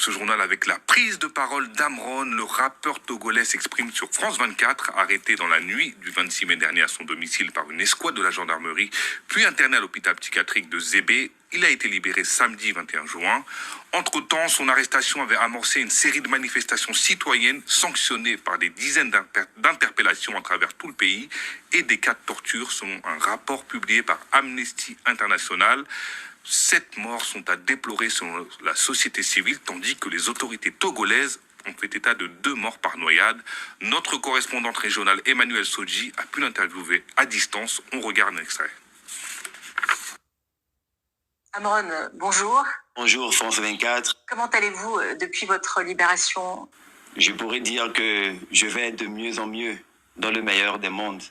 ce journal avec la prise de parole d'Amron. Le rappeur togolais s'exprime sur France 24, arrêté dans la nuit du 26 mai dernier à son domicile par une escouade de la gendarmerie, puis interné à l'hôpital psychiatrique de Zébé. Il a été libéré samedi 21 juin. Entre-temps, son arrestation avait amorcé une série de manifestations citoyennes sanctionnées par des dizaines d'interpellations à travers tout le pays et des cas de torture selon un rapport publié par Amnesty International. 7 morts sont à déplorer selon la société civile, tandis que les autorités togolaises ont fait état de 2 morts par noyade. Notre correspondante régionale Emmanuel Sodji a pu l'interviewer à distance. On regarde un extrait. Amron, bonjour. Bonjour France 24. Comment allez-vous depuis votre libération? Je pourrais dire que je vais de mieux en mieux, dans le meilleur des mondes.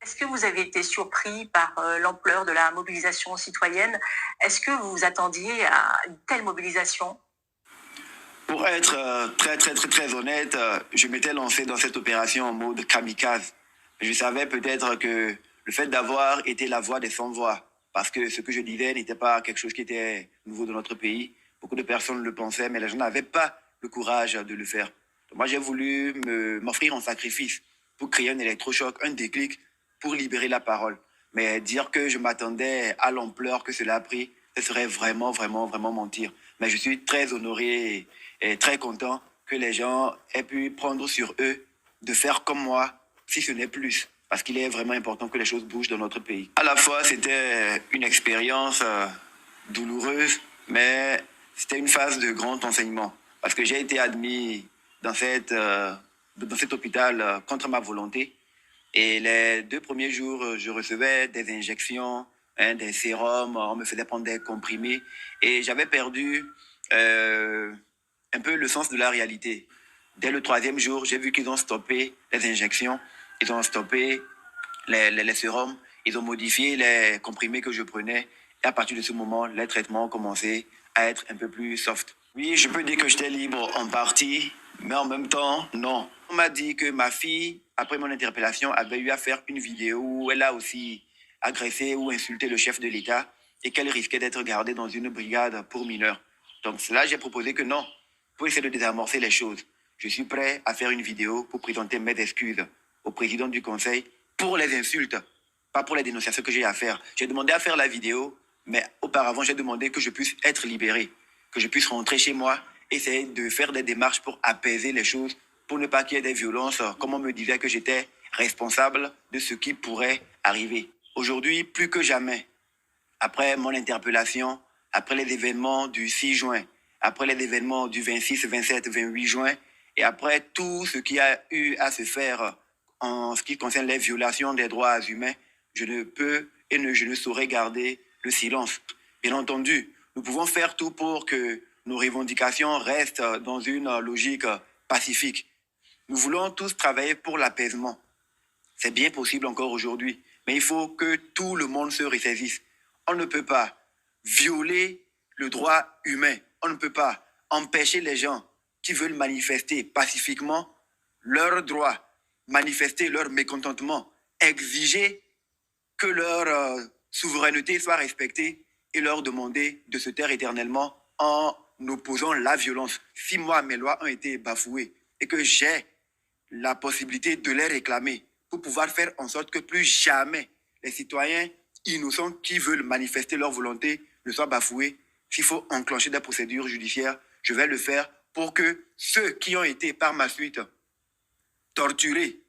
Est-ce que vous avez été surpris par l'ampleur de la mobilisation citoyenne? Est-ce que vous vous attendiez à une telle mobilisation? Pour être très honnête, je m'étais lancé dans cette opération en mode kamikaze. Je savais peut-être que le fait d'avoir été la voix des sans-voix, parce que ce que je disais n'était pas quelque chose qui était nouveau dans notre pays. Beaucoup de personnes le pensaient, mais les gens n'avaient pas le courage de le faire. Donc moi, j'ai voulu m'offrir un sacrifice pour créer un électrochoc, un déclic, pour libérer la parole. Mais dire que je m'attendais à l'ampleur que cela a pris, ce serait vraiment mentir. Mais je suis très honoré et très content que les gens aient pu prendre sur eux de faire comme moi, si ce n'est plus. Parce qu'il est vraiment important que les choses bougent dans notre pays. À la fois, c'était une expérience douloureuse, mais c'était une phase de grand enseignement. Parce que j'ai été admis dans cet hôpital contre ma volonté. Et les 2 premiers jours, je recevais des injections, des sérums, on me faisait prendre des comprimés. Et j'avais perdu un peu le sens de la réalité. Dès le 3e jour, j'ai vu qu'ils ont stoppé les injections. Ils ont stoppé les sérums, ils ont modifié les comprimés que je prenais. Et à partir de ce moment, les traitements ont commencé à être un peu plus soft. Oui, je peux dire que j'étais libre en partie, mais en même temps, non. On m'a dit que ma fille, après mon interpellation, avait eu à faire une vidéo où elle a aussi agressé ou insulté le chef de l'État et qu'elle risquait d'être gardée dans une brigade pour mineurs. Donc là, j'ai proposé que non, pour essayer de désamorcer les choses. Je suis prêt à faire une vidéo pour présenter mes excuses au président du conseil pour les insultes, pas pour les dénonciations que j'ai à faire. J'ai demandé à faire la vidéo, mais auparavant, j'ai demandé que je puisse être libéré, que je puisse rentrer chez moi, essayer de faire des démarches pour apaiser les choses, pour ne pas qu'il y ait des violences, comme on me disait que j'étais responsable de ce qui pourrait arriver. Aujourd'hui, plus que jamais, après mon interpellation, après les événements du 6 juin, après les événements du 26, 27, 28 juin, et après tout ce qui a eu à se faire en ce qui concerne les violations des droits humains, je ne peux et je ne saurais garder le silence. Bien entendu, nous pouvons faire tout pour que nos revendications restent dans une logique pacifique. Nous voulons tous travailler pour l'apaisement. C'est bien possible encore aujourd'hui, mais il faut que tout le monde se ressaisisse. On ne peut pas violer le droit humain. On ne peut pas empêcher les gens qui veulent manifester pacifiquement leurs droits, manifester leur mécontentement, exiger que leur souveraineté soit respectée et leur demander de se taire éternellement en opposant la violence. Si moi, mes lois ont été bafouées et que j'ai la possibilité de les réclamer pour pouvoir faire en sorte que plus jamais les citoyens innocents qui veulent manifester leur volonté ne soient bafoués, s'il faut enclencher des procédures judiciaires, je vais le faire pour que ceux qui ont été par ma suite torturés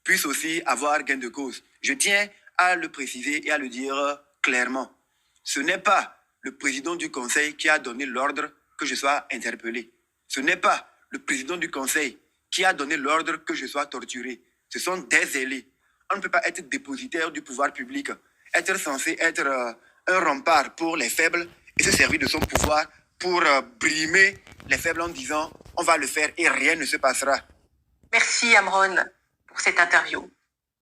puissent aussi avoir gain de cause. Je tiens à le préciser et à le dire clairement. Ce n'est pas le président du conseil qui a donné l'ordre que je sois interpellé. Ce n'est pas le président du conseil qui a donné l'ordre que je sois torturé. Ce sont des ailés. On ne peut pas être dépositaire du pouvoir public, être censé être un rempart pour les faibles et se servir de son pouvoir pour brimer les faibles en disant « on va le faire et rien ne se passera ». Merci Amron pour cette interview.